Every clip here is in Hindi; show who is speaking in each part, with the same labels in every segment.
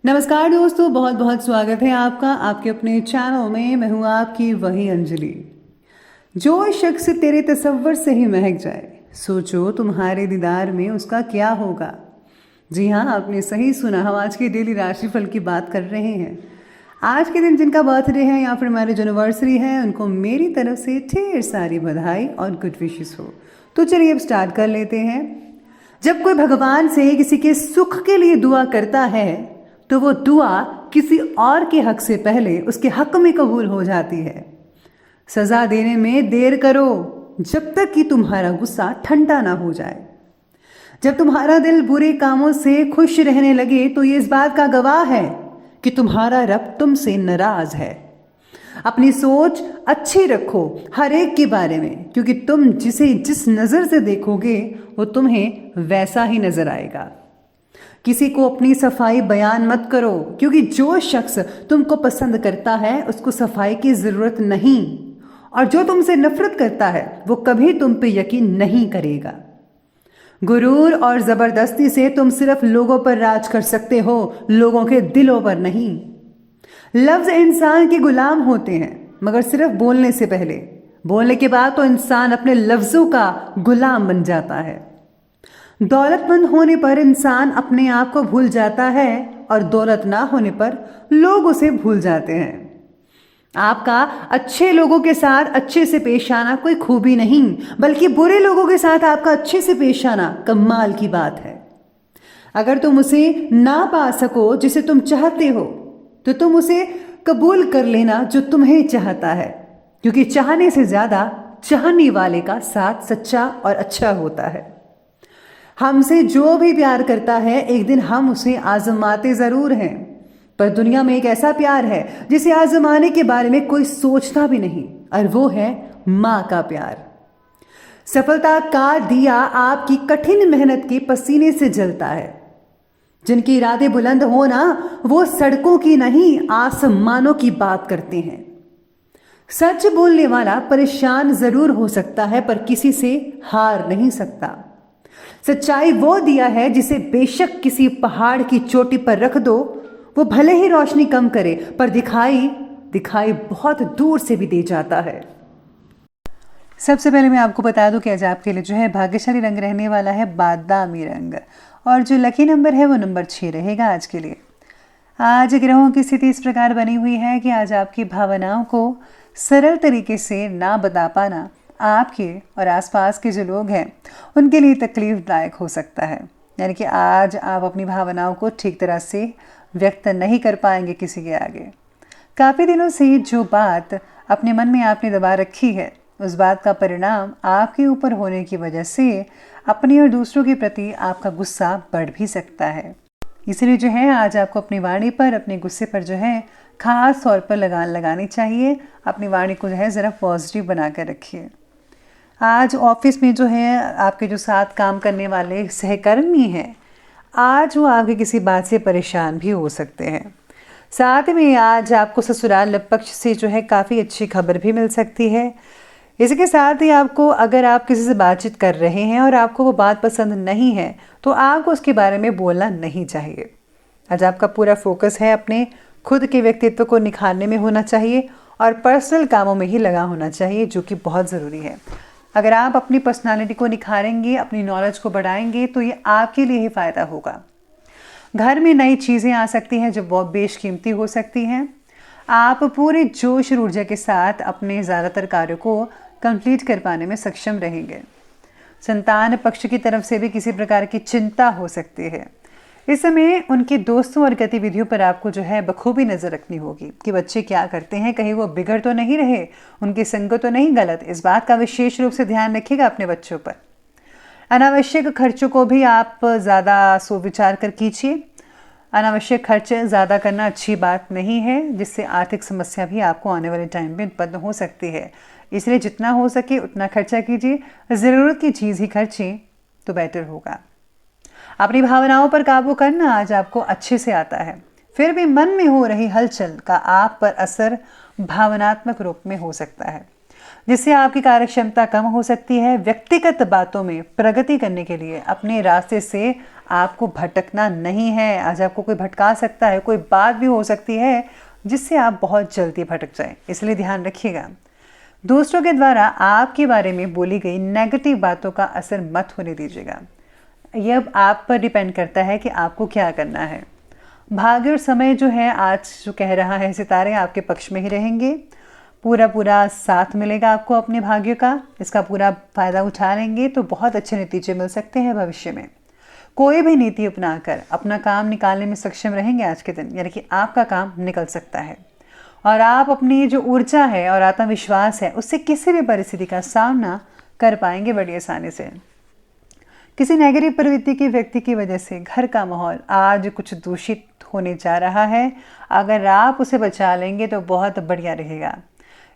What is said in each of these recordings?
Speaker 1: नमस्कार दोस्तों, बहुत बहुत स्वागत है आपका आपके अपने चैनल में। मैं हूँ आपकी वही अंजलि। जो शख्स तेरे तसव्वुर से ही महक जाए, सोचो तुम्हारे दीदार में उसका क्या होगा। जी हाँ, आपने सही सुना। हम आज की डेली राशिफल की बात कर रहे हैं। आज के दिन जिनका बर्थडे है या फिर मैरिज एनिवर्सरी है, उनको मेरी तरफ से ढेर सारी बधाई और गुड विशेस हो। तो चलिए अब स्टार्ट कर लेते हैं। जब कोई भगवान से किसी के सुख के लिए दुआ करता है तो वो दुआ किसी और के हक से पहले उसके हक में कबूल हो जाती है। सजा देने में देर करो जब तक कि तुम्हारा गुस्सा ठंडा ना हो जाए। जब तुम्हारा दिल बुरे कामों से खुश रहने लगे तो ये इस बात का गवाह है कि तुम्हारा रब तुमसे नाराज है। अपनी सोच अच्छी रखो हर एक के बारे में, क्योंकि तुम जिसे जिस नज़र से देखोगे वो तुम्हें वैसा ही नजर आएगा। किसी को अपनी सफाई बयान मत करो, क्योंकि जो शख्स तुमको पसंद करता है उसको सफाई की ज़रूरत नहीं, और जो तुमसे नफरत करता है वो कभी तुम पे यकीन नहीं करेगा। गुरूर और ज़बरदस्ती से तुम सिर्फ लोगों पर राज कर सकते हो, लोगों के दिलों पर नहीं। लफ्ज़ इंसान के गुलाम होते हैं, मगर सिर्फ बोलने से पहले। बोलने के बाद तो इंसान अपने लफ्ज़ों का गुलाम बन जाता है। दौलतमंद होने पर इंसान अपने आप को भूल जाता है और दौलत ना होने पर लोग उसे भूल जाते हैं। आपका अच्छे लोगों के साथ अच्छे से पेश आना कोई खूबी नहीं, बल्कि बुरे लोगों के साथ आपका अच्छे से पेश आना कमाल की बात है। अगर तुम उसे ना पा सको जिसे तुम चाहते हो, तो तुम उसे कबूल कर लेना जो तुम्हें चाहता है, क्योंकि चाहने से ज्यादा चाहने वाले का साथ सच्चा और अच्छा होता है। हमसे जो भी प्यार करता है एक दिन हम उसे आजमाते ज़रूर हैं, पर दुनिया में एक ऐसा प्यार है जिसे आजमाने के बारे में कोई सोचता भी नहीं, और वो है माँ का प्यार। सफलता का दिया आपकी कठिन मेहनत के पसीने से जलता है। जिनके इरादे बुलंद हो ना, वो सड़कों की नहीं आसमानों की बात करते हैं। सच बोलने वाला परेशान जरूर हो सकता है, पर किसी से हार नहीं सकता। सच्चाई वो दिया है जिसे बेशक किसी पहाड़ की चोटी पर रख दो, वो भले ही रोशनी कम करे, पर दिखाई बहुत दूर से भी दे जाता है। सबसे पहले मैं आपको बता दूं कि आज आपके लिए जो है भाग्यशाली रंग रहने वाला है बादामी रंग, और जो लकी नंबर है वो नंबर 6 रहेगा आज के लिए। आज ग्रहों की स्थिति इस प्रकार बनी हुई है कि आज आपकी भावनाओं को सरल तरीके से ना बता पाना आपके और आसपास के जो लोग हैं उनके लिए तकलीफदायक हो सकता है। यानी कि आज आप अपनी भावनाओं को ठीक तरह से व्यक्त नहीं कर पाएंगे किसी के आगे। काफ़ी दिनों से जो बात अपने मन में आपने दबा रखी है, उस बात का परिणाम आपके ऊपर होने की वजह से अपने और दूसरों के प्रति आपका गुस्सा बढ़ भी सकता है। इसलिए जो है आज आपको अपनी वाणी पर, अपने गुस्से पर जो है खास तौर पर लगान लगानी चाहिए। अपनी वाणी को जो है ज़रा पॉजिटिव बना कर रखिए। आज ऑफिस में जो है आपके जो साथ काम करने वाले सहकर्मी हैं, आज वो आपके किसी बात से परेशान भी हो सकते हैं। साथ में आज आपको ससुराल पक्ष से जो है काफ़ी अच्छी खबर भी मिल सकती है। इसके साथ ही आपको, अगर आप किसी से बातचीत कर रहे हैं और आपको वो बात पसंद नहीं है, तो आपको उसके बारे में बोलना नहीं चाहिए। आज आपका पूरा फोकस है अपने खुद के व्यक्तित्व को निखारने में होना चाहिए और पर्सनल कामों में ही लगा होना चाहिए, जो कि बहुत ज़रूरी है। अगर आप अपनी पर्सनालिटी को निखारेंगे, अपनी नॉलेज को बढ़ाएंगे, तो ये आपके लिए ही फ़ायदा होगा। घर में नई चीज़ें आ सकती हैं जो बहुत बेशकीमती हो सकती हैं। आप पूरे जोश और ऊर्जा के साथ अपने ज़्यादातर कार्यों को कंप्लीट कर पाने में सक्षम रहेंगे। संतान पक्ष की तरफ से भी किसी प्रकार की चिंता हो सकती है। इस समय उनके दोस्तों और गतिविधियों पर आपको जो है बखूबी नज़र रखनी होगी कि बच्चे क्या करते हैं, कहीं वो बिगड़ तो नहीं रहे, उनकी संगत तो नहीं गलत। इस बात का विशेष रूप से ध्यान रखिएगा अपने बच्चों पर। अनावश्यक खर्चों को भी आप ज़्यादा सोच-विचार कर कीजिए। अनावश्यक खर्च ज़्यादा करना अच्छी बात नहीं है, जिससे आर्थिक समस्या भी आपको आने वाले टाइम में उत्पन्न हो सकती है। इसलिए जितना हो सके उतना खर्चा कीजिए, ज़रूरत की चीज़ ही खर्चें तो बेटर होगा। अपनी भावनाओं पर काबू करना आज आपको अच्छे से आता है। फिर भी मन में हो रही हलचल का आप पर असर भावनात्मक रूप में हो सकता है, जिससे आपकी कार्यक्षमता कम हो सकती है। व्यक्तिगत बातों में प्रगति करने के लिए अपने रास्ते से आपको भटकना नहीं है। आज आपको कोई भटका सकता है, कोई बात भी हो सकती है जिससे आप बहुत जल्दी भटक जाएं, इसलिए ध्यान रखिएगा। दूसरों के द्वारा आपके बारे में बोली गई नेगेटिव बातों का असर मत होने दीजिएगा। यह अब आप पर डिपेंड करता है कि आपको क्या करना है। भाग्य और समय जो है आज जो कह रहा है सितारे आपके पक्ष में ही रहेंगे। पूरा साथ मिलेगा आपको अपने भाग्य का, इसका पूरा फायदा उठा लेंगे तो बहुत अच्छे नतीजे मिल सकते हैं भविष्य में। कोई भी नीति अपनाकर अपना काम निकालने में सक्षम रहेंगे आज के दिन, यानी कि आपका काम निकल सकता है और आप अपनी जो ऊर्जा है और आत्मविश्वास है उससे किसी भी परिस्थिति का सामना कर पाएंगे बड़ी आसानी से। किसी नेगेटिव प्रवृत्ति के व्यक्ति की वजह से घर का माहौल आज कुछ दूषित होने जा रहा है। अगर आप उसे बचा लेंगे तो बहुत बढ़िया रहेगा।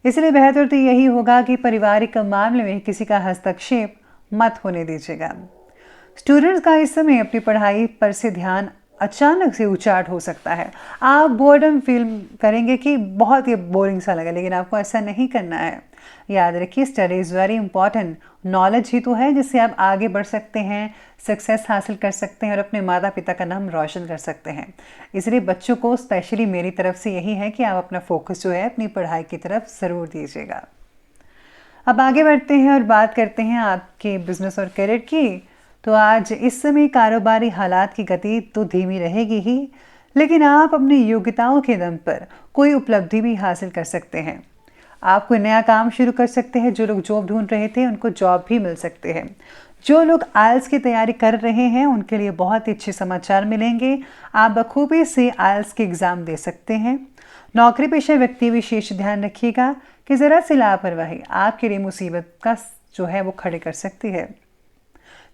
Speaker 1: इसलिए बेहतर तो यही होगा कि पारिवारिक मामले में किसी का हस्तक्षेप मत होने दीजिएगा। स्टूडेंट्स का इस समय अपनी पढ़ाई पर से ध्यान अचानक से उचाट हो सकता है। आप बोर्डम फील करेंगे कि बहुत ही बोरिंग सा लगा, लेकिन आपको ऐसा नहीं करना है। याद रखिए, study is very important. Knowledge ही तो है जिससे आप आगे बढ़ सकते हैं, सक्सेस हासिल कर सकते हैं और अपने माता पिता का नाम रोशन कर सकते हैं। इसलिए बच्चों को स्पेशली मेरी तरफ से यही है कि आप अपना फोकस जो है अपनी पढ़ाई की तरफ ज़रूर दीजिएगा। अब आगे बढ़ते हैं और बात करते हैं आपके बिजनेस और करियर की। तो आज इस समय कारोबारी हालात की गति तो धीमी रहेगी ही, लेकिन आप अपनी योग्यताओं के दम पर कोई उपलब्धि भी हासिल कर सकते हैं। आप कोई नया काम शुरू कर सकते हैं। जो लोग जॉब ढूंढ रहे थे उनको जॉब भी मिल सकते हैं। जो लोग आइल्स की तैयारी कर रहे हैं उनके लिए बहुत ही अच्छे समाचार मिलेंगे। आप बखूबी से आइल्स के एग्ज़ाम दे सकते हैं। नौकरी पेशा व्यक्ति विशेष ध्यान रखिएगा कि ज़रा सी लापरवाही आपके लिए मुसीबत का जो है वो खड़े कर सकती है।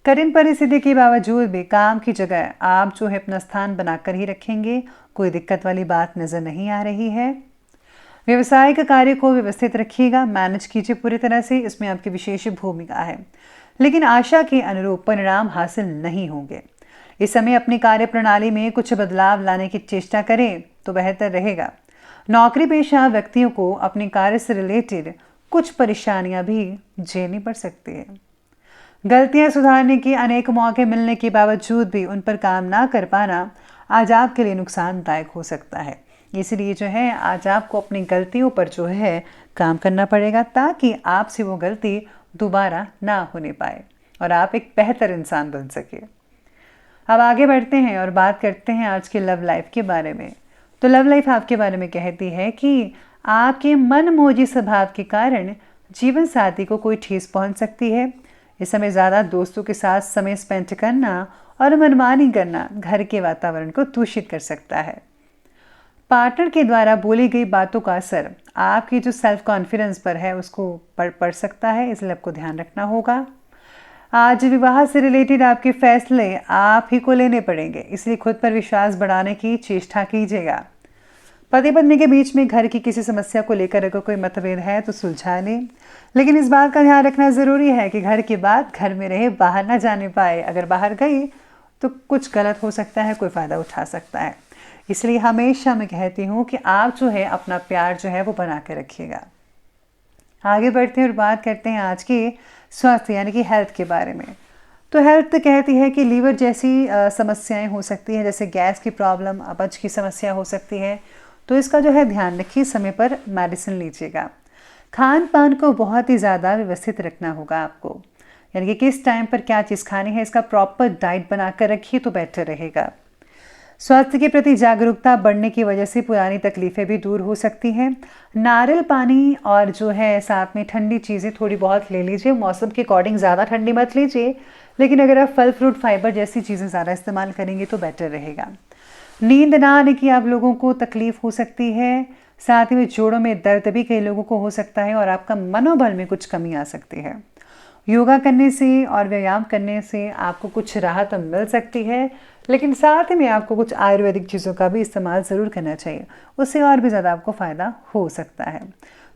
Speaker 1: कठिन परिस्थिति के बावजूद भी काम की जगह आप जो है अपना स्थान बनाकर ही रखेंगे। कोई दिक्कत वाली बात नज़र नहीं आ रही है। व्यवसायिक कार्य को व्यवस्थित रखिएगा, मैनेज कीजिए पूरी तरह से, इसमें आपकी विशेष भूमिका है, लेकिन आशा के अनुरूप परिणाम हासिल नहीं होंगे। इस समय अपनी कार्य प्रणाली में कुछ बदलाव लाने की चेष्टा करें तो बेहतर रहेगा। नौकरी पेशा व्यक्तियों को अपने कार्य से रिलेटेड कुछ परेशानियां भी झेलनी पड़ सकती है। गलतियां सुधारने के अनेक मौके मिलने के बावजूद भी उन पर काम ना कर पाना आज आपके लिए नुकसानदायक हो सकता है। इसलिए जो है आज आपको अपनी गलतियों पर जो है काम करना पड़ेगा ताकि आपसे वो गलती दोबारा ना होने पाए और आप एक बेहतर इंसान बन सके। अब आगे बढ़ते हैं और बात करते हैं आज के लव लाइफ के बारे में। तो लव लाइफ आपके बारे में कहती है कि आपके मनमोजी स्वभाव के कारण जीवन साथी को कोई ठेस पहुंच सकती है। इस समय ज़्यादा दोस्तों के साथ समय स्पेंड करना और मनमानी करना घर के वातावरण को दूषित कर सकता है। पार्टनर के द्वारा बोली गई बातों का असर आपकी जो सेल्फ कॉन्फिडेंस पर है उसको पड़ सकता है, इसलिए आपको ध्यान रखना होगा। आज विवाह से रिलेटेड आपके फैसले आप ही को लेने पड़ेंगे, इसलिए खुद पर विश्वास बढ़ाने की चेष्टा कीजिएगा। पति पत्नी के बीच में घर की किसी समस्या को लेकर अगर कोई मतभेद है तो सुलझा लें, लेकिन इस बात का ध्यान रखना ज़रूरी है कि घर की बात घर में रहे, बाहर ना जाने पाए। अगर बाहर गई तो कुछ गलत हो सकता है, कोई फ़ायदा उठा सकता है। इसलिए हमेशा मैं कहती हूँ कि आप जो है अपना प्यार जो है वो बना के रखिएगा। आगे बढ़ते हैं और बात करते हैं आज की स्वास्थ्य यानी कि हेल्थ के बारे में। तो हेल्थ कहती है कि लीवर जैसी समस्याएं हो सकती हैं, जैसे गैस की प्रॉब्लम, अपच की समस्या हो सकती है। तो इसका जो है ध्यान रखिए, समय पर मेडिसिन लीजिएगा। खान पान को बहुत ही ज़्यादा व्यवस्थित रखना होगा आपको, यानी कि किस टाइम पर क्या चीज़ खानी है इसका प्रॉपर डाइट बनाकर रखिए तो बेटर रहेगा। स्वास्थ्य के प्रति जागरूकता बढ़ने की वजह से पुरानी तकलीफ़ें भी दूर हो सकती हैं। नारियल पानी और जो है साथ में ठंडी चीज़ें थोड़ी बहुत ले लीजिए। मौसम के अकॉर्डिंग ज़्यादा ठंडी मत लीजिए, लेकिन अगर आप फल फ्रूट फाइबर जैसी चीज़ें ज़्यादा इस्तेमाल करेंगे तो बेटर रहेगा। नींद ना आने की आप लोगों को तकलीफ़ हो सकती है, साथ ही में जोड़ों में दर्द भी कई लोगों को हो सकता है और आपका मनोबल में कुछ कमी आ सकती है। योगा करने से और व्यायाम करने से आपको कुछ राहत मिल सकती है, लेकिन साथ में आपको कुछ आयुर्वेदिक चीज़ों का भी इस्तेमाल ज़रूर करना चाहिए, उससे और भी ज़्यादा आपको फ़ायदा हो सकता है।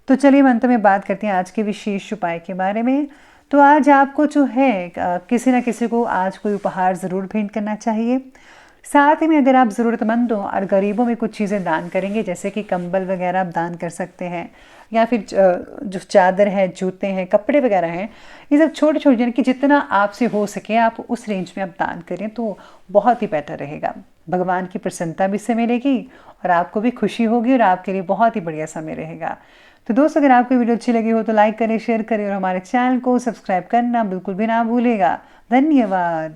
Speaker 1: तो चलिए अंत में बात करते हैं आज के विशेष उपाय के बारे में। तो आज आपको जो है किसी न किसी को आज कोई उपहार ज़रूर भेंट करना चाहिए। साथ ही में अगर आप ज़रूरतमंदों और गरीबों में कुछ चीज़ें दान करेंगे, जैसे कि कंबल वगैरह आप दान कर सकते हैं, या फिर जो चादर है, जूते हैं, कपड़े वगैरह हैं, ये सब छोटे छोटे, यानी कि जितना आपसे हो सके आप उस रेंज में आप दान करें तो बहुत ही बेटर रहेगा। भगवान की प्रसन्नता भी इससे मिलेगी और आपको भी खुशी होगी और आपके लिए बहुत ही बढ़िया समय रहेगा। तो दोस्तों, अगर आपको वीडियो अच्छी लगी हो तो लाइक करें, शेयर करें और हमारे चैनल को सब्सक्राइब करना बिल्कुल भी ना भूलेगा। धन्यवाद।